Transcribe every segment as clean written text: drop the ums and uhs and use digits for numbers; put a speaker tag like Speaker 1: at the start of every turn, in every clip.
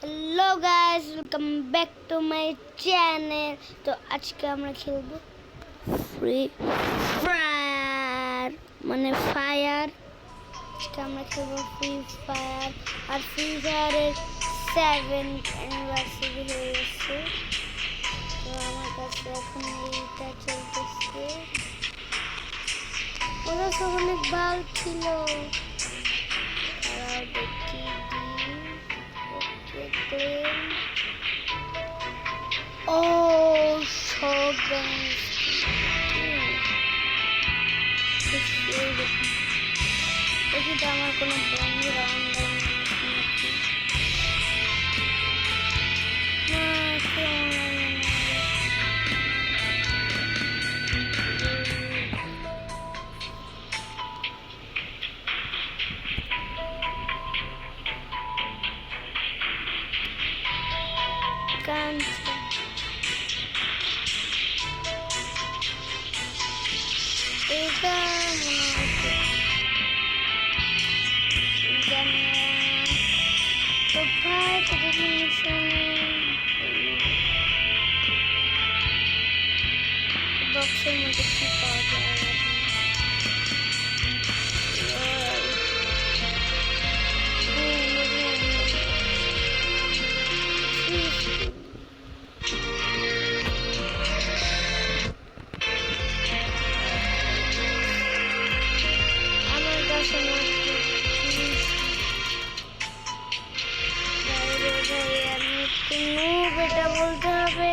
Speaker 1: Hello guys, welcome back to my channel. তো আজকে আমরা খেলবো ফ্রি ফায়ার, মানে ফায়ার। আজকে আমরা খেলবো ফ্রি ফায়ার। আর ফ্রি ফায়ারের 7th অ্যানিভার্সারি হয়ে গেছে। তো আমার কাছে এখন এইটা চলতেছে। ওরা সব অনেক ভালো ছিল। তারাও দেখি shotgun দেখি তো আমার কোনো বন্ধুরা অনলাইন নাকি। এটা তো ভাই বক্সের মধ্যে কি পাওয়া যায়? এটা বলতে হবে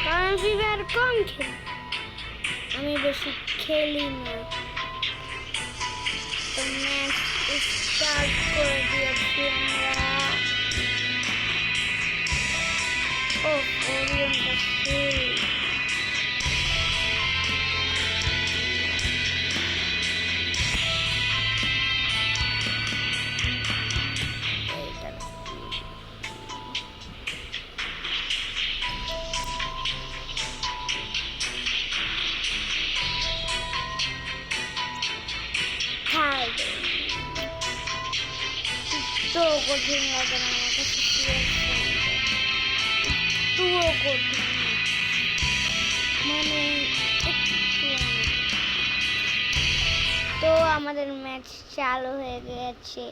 Speaker 1: কারণ ফ্রি ফায়ার কম খেলি, আমি বেশি খেলি না। তো ম্যাচ স্টার্ট করে দিয়েছি আমরা। ও ওরিয়নটা ফুল। তো কঠিন লাগে না আমার কাছে, একটুও কঠিন মানে একটু। তো আমাদের ম্যাচ চালু হয়ে গেছে।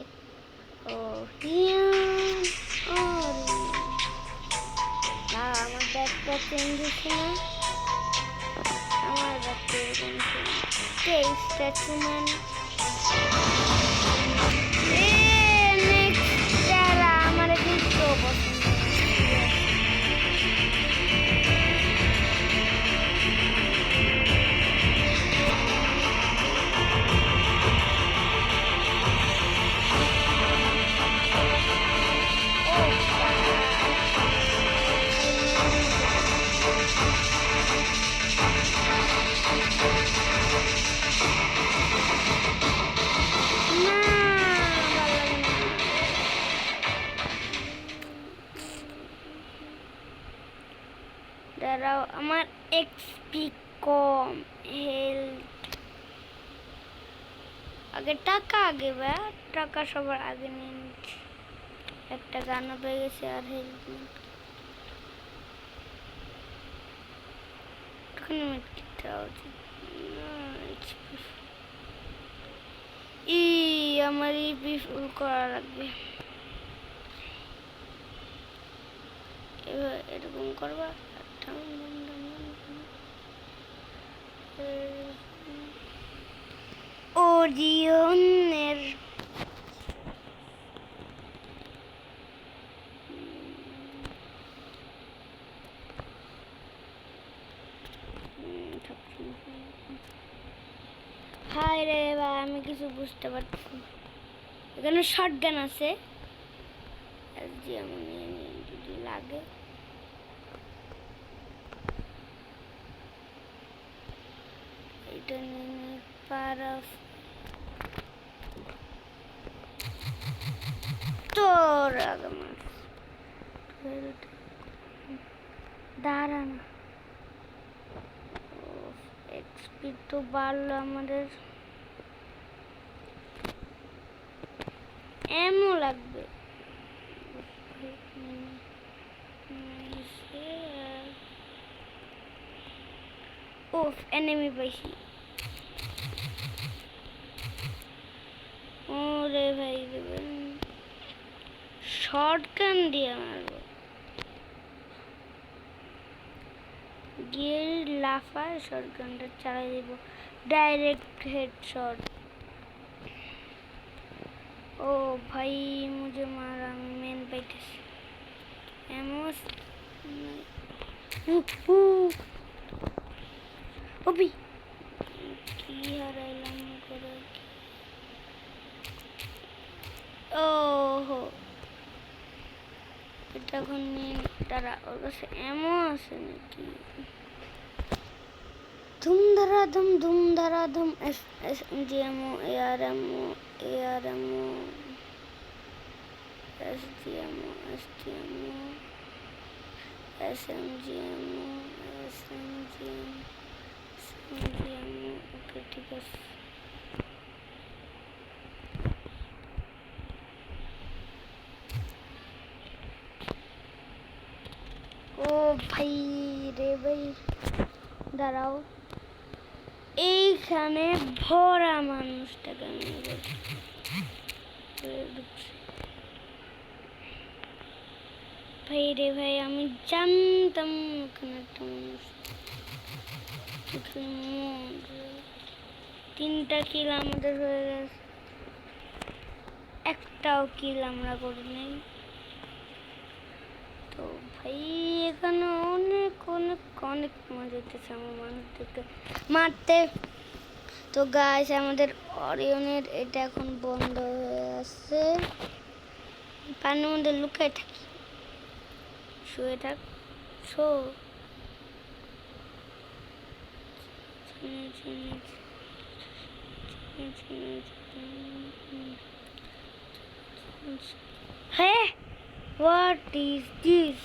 Speaker 1: ও আমার ব্যাগটা চেঞ্জ হচ্ছে না। আমার ব্যাগটা এরকম স্ট্যাচু ম্যান। আমার কিন্তু পছন্দ। দাঁড়াও, আমার এক্সপি কম, হেলথ আগে, টাকা আগে, টাকা সবার আগে নিয়ে নিচ্ছি। একটা গানও পেয়ে গেছে আর হেলথ আমার ইপি ফুল করা লাগবে। এরকম করবা ওরিয়নের হায় রে ভাই, আমি কিছু বুঝতে পারছি। এখানে শটগান আছে, যদি লাগে। এটা নিয়ে পারা তোর আগে দাঁড়া না। এক্সপি তো বাড়লো আমাদের। এমন লাগবে। ওফ এনিমি পাইছি। ওরে ভাই শর্টগান দিয়ে মারবো। গিয়ে লাফায় শর্টগানটা চালাই দিব, ডাইরেক্ট হেডশট। ओ भाई मुझे मारा, मेन बैठे एमोस ओबी की हराइलाम करे। ओहो এটা কোন তারা ওর কাছে এমো আছে নাকি? ধুম ধারা ধুম এস এস জি এমো এআর এমো এআর এমো SDMO, SDMO, SMGMO, SMGMO, ওকে ঠিক আছে। ও ভাই রে ভাই দাঁড়াও, এইখানে ভরা মানুষটাকে আমি ভাই রে ভাই আমি জানতাম ওখানে একটা মানুষ। তিনটা কিল আমাদের হয়ে গেছে, একটাও কিল আমরা করি নাই। তো ভাই এখানে অনেক অনেক অনেক মজা হইতেছে আমার মানুষদেরকে মারতে। তো গাইস আমাদের অরিয়নের এটা এখন বন্ধ হয়ে আছে, পানির মধ্যে লুকায় থাকি, শুয়ে থাক শো। হ্যাঁ হোয়াট ইজ দিস?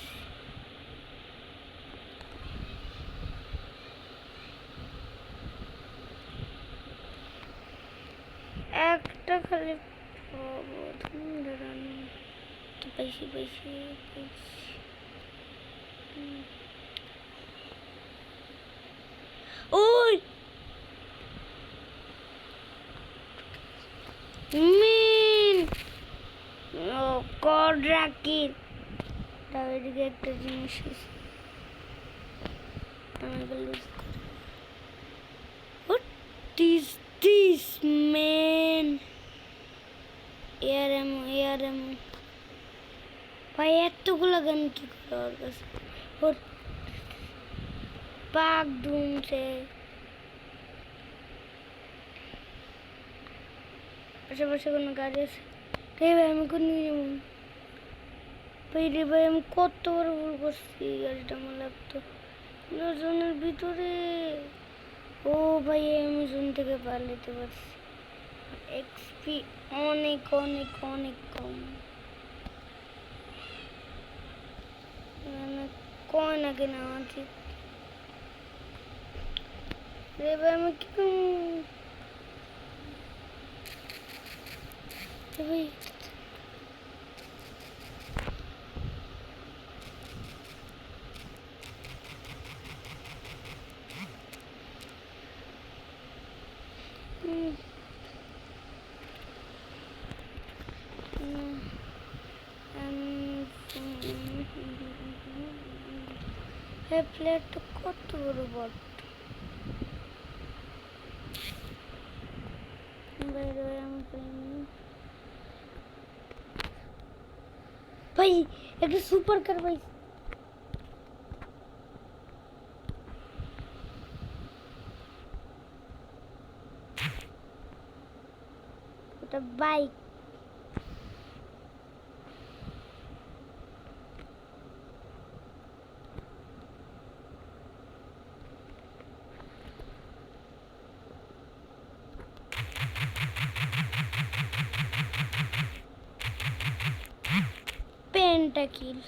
Speaker 1: একটা খালি পাইছি পাইছি পাইছি। ওই মিন ও কড রাখি তাও এদিকে একটা জিনিস আছে আমাকে লুজ করে। What is this man? ARM ভাই এতগুলো গান কি করে ওর কাছে? ওর পাক ধুমছে। আশেপাশে কোনো গাড়ি আছে? রে ভাই আমি কোন দিকে যাবো? ভাই রে ভাই আমি কত বড় ভুল করছি, গাড়িটা আমার লাগতো জোনের ভিতরে। ও ভাই আমি জোন থেকে পালাতে পারছি। এক্সপি অনেক অনেক অনেক কম, কয় না কেন ঠিক রে ভাই আমি কি ভাই প্লেয়ারটা কত বড় বট। ভাই একটা সুপার কার ভাই, ওটা বাইক। পেন্টাকিল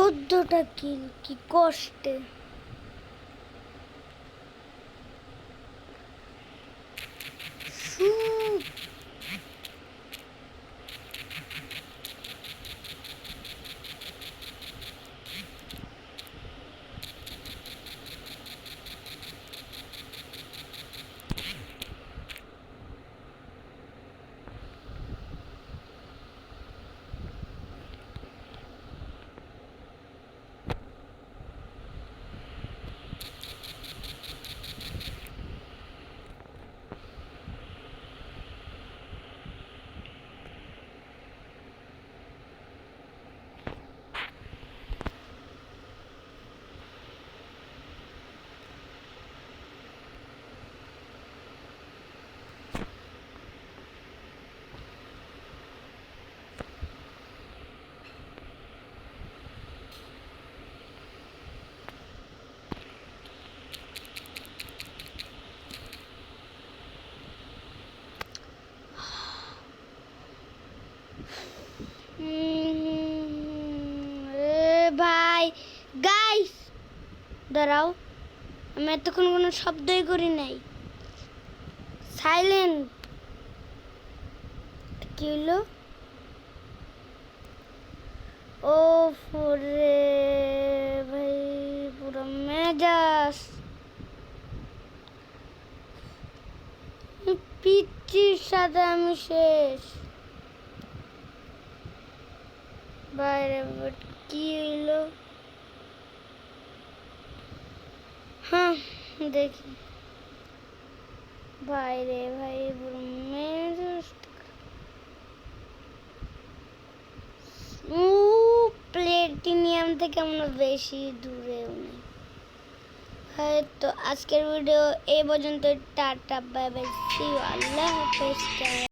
Speaker 1: 14টা কিল, কি কষ্টে। ভাই গাইস দাঁড়াও, আমি এতক্ষণ কোনো শব্দই করি নাই। সাইলেন্ট। কি হলো? ও ফুরে ভাই, পুরো মেজাজ পিচ্ছির সাথে আমি শেষ। বাইরে কি হইলো? হ্যাঁ দেখি। বাইরে ভাই পুরো মেজাজ প্লেটিনিয়াম থেকে আমরা বেশি দূরে নেই। হয়তো আজকের ভিডিও এই পর্যন্ত। Tata bye bye, see you, আল্লাহ হাফেজ।